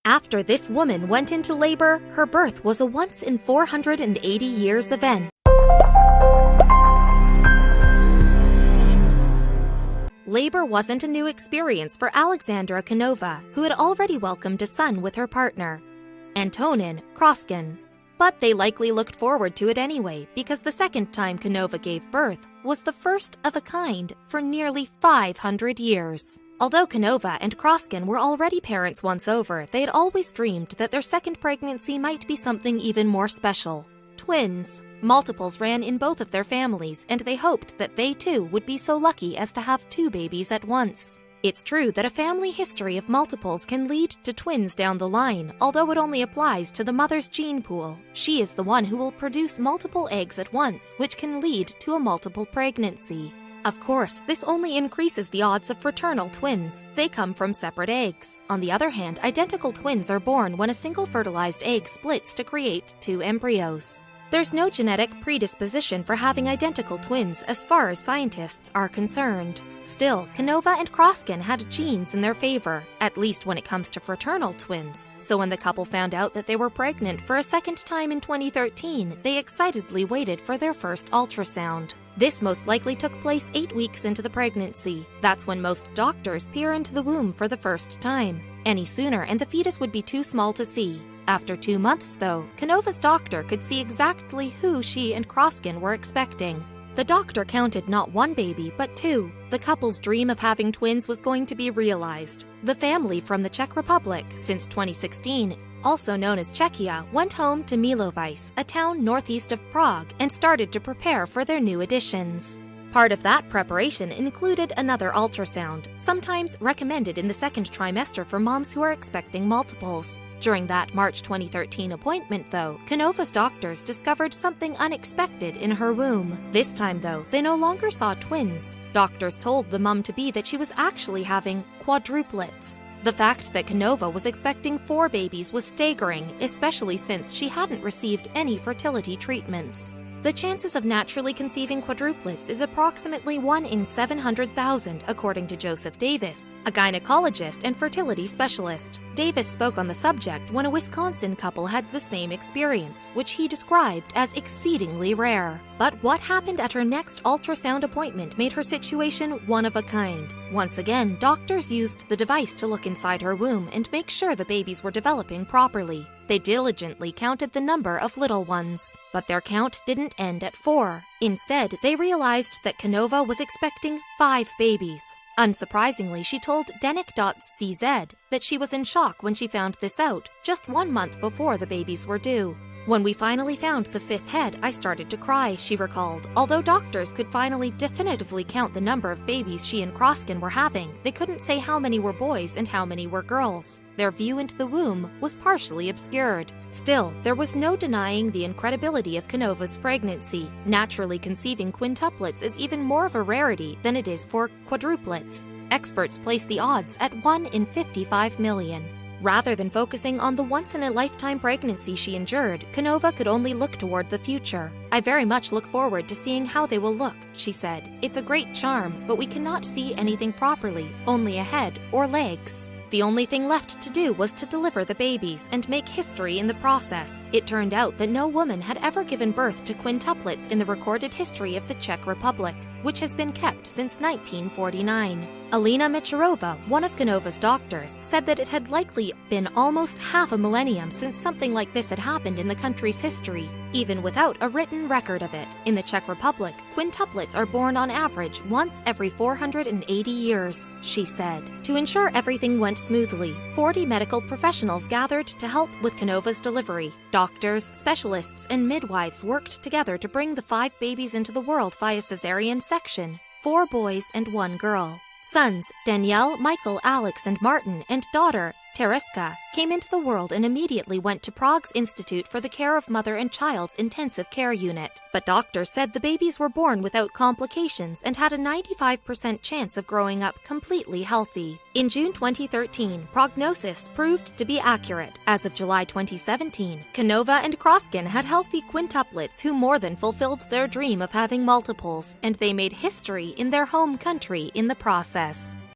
After this woman went into labor, her birth was a once-in-480 years event. Labor wasn't a new experience for Alexandra Canova, who had already welcomed a son with her partner, Antonin Kroskin. But they likely looked forward to it anyway, because the second time Canova gave birth was the first of a kind for nearly 500 years. Although Canova and Kroskin were already parents once over, they had always dreamed that their second pregnancy might be something even more special. Twins. Multiples ran in both of their families, and they hoped that they too would be so lucky as to have 2 babies at once. It's true that a family history of multiples can lead to twins down the line, although it only applies to the mother's gene pool. She is the one who will produce multiple eggs at once, which can lead to a multiple pregnancy. Of course, this only increases the odds of fraternal twins. They come from separate eggs. On the other hand, identical twins are born when a single fertilized egg splits to create 2 embryos. There's no genetic predisposition for having identical twins as far as scientists are concerned. Still, Canova and Kroskin had genes in their favor, at least when it comes to fraternal twins. So when the couple found out that they were pregnant for a second time in 2013, they excitedly waited for their first ultrasound. This most likely took place 8 weeks into the pregnancy. That's when most doctors peer into the womb for the first time. Any sooner and the fetus would be too small to see. After 2 months, though, Canova's doctor could see exactly who she and Kroskin were expecting. The doctor counted not 1 baby, but 2. The couple's dream of having twins was going to be realized. The family from the Czech Republic, since 2016, also known as Czechia, went home to Milovice, a town northeast of Prague, and started to prepare for their new additions. Part of that preparation included another ultrasound, sometimes recommended in the second trimester for moms who are expecting multiples. During that March 2013 appointment, though, Canova's doctors discovered something unexpected in her womb. This time, though, they no longer saw twins. Doctors told the mum-to-be that she was actually having quadruplets. The fact that Canova was expecting 4 babies was staggering, especially since she hadn't received any fertility treatments. The chances of naturally conceiving quadruplets is approximately 1 in 700,000, according to Joseph Davis, a gynecologist and fertility specialist. Davis spoke on the subject when a Wisconsin couple had the same experience, which he described as exceedingly rare. But what happened at her next ultrasound appointment made her situation one of a kind. Once again, doctors used the device to look inside her womb and make sure the babies were developing properly. They diligently counted the number of little ones. But their count didn't end at 4. Instead, they realized that Canova was expecting 5 babies. Unsurprisingly, she told Denik.cz that she was in shock when she found this out, just 1 month before the babies were due. When we finally found the 5th head, I started to cry, she recalled. Although doctors could finally definitively count the number of babies she and Kroskin were having, they couldn't say how many were boys and how many were girls. Their view into the womb was partially obscured. Still, there was no denying the incredibility of Canova's pregnancy. Naturally conceiving quintuplets is even more of a rarity than it is for quadruplets. Experts place the odds at 1 in 55 million. Rather than focusing on the once-in-a-lifetime pregnancy she endured, Canova could only look toward the future. "I very much look forward to seeing how they will look," she said. "It's a great charm, but we cannot see anything properly, only a head or legs." The only thing left to do was to deliver the babies and make history in the process. It turned out that no woman had ever given birth to quintuplets in the recorded history of the Czech Republic, which has been kept since 1949. Alina Micharova, one of Canova's doctors, said that it had likely been almost half a millennium since something like this had happened in the country's history, even without a written record of it. In the Czech Republic, quintuplets are born on average once every 480 years, she said. To ensure everything went smoothly, 40 medical professionals gathered to help with Canova's delivery. Doctors, specialists, and midwives worked together to bring the 5 babies into the world via cesarean section, 4 boys and 1 girl. Sons, Danielle, Michael, Alex, and Martin, and daughter, Tereska, came into the world and immediately went to Prague's Institute for the Care of Mother and Child's Intensive Care Unit. But doctors said the babies were born without complications and had a 95% chance of growing up completely healthy. In June 2013, prognosis proved to be accurate. As of July 2017, Canova and Kroskin had healthy quintuplets who more than fulfilled their dream of having multiples, and they made history in their home country in the process.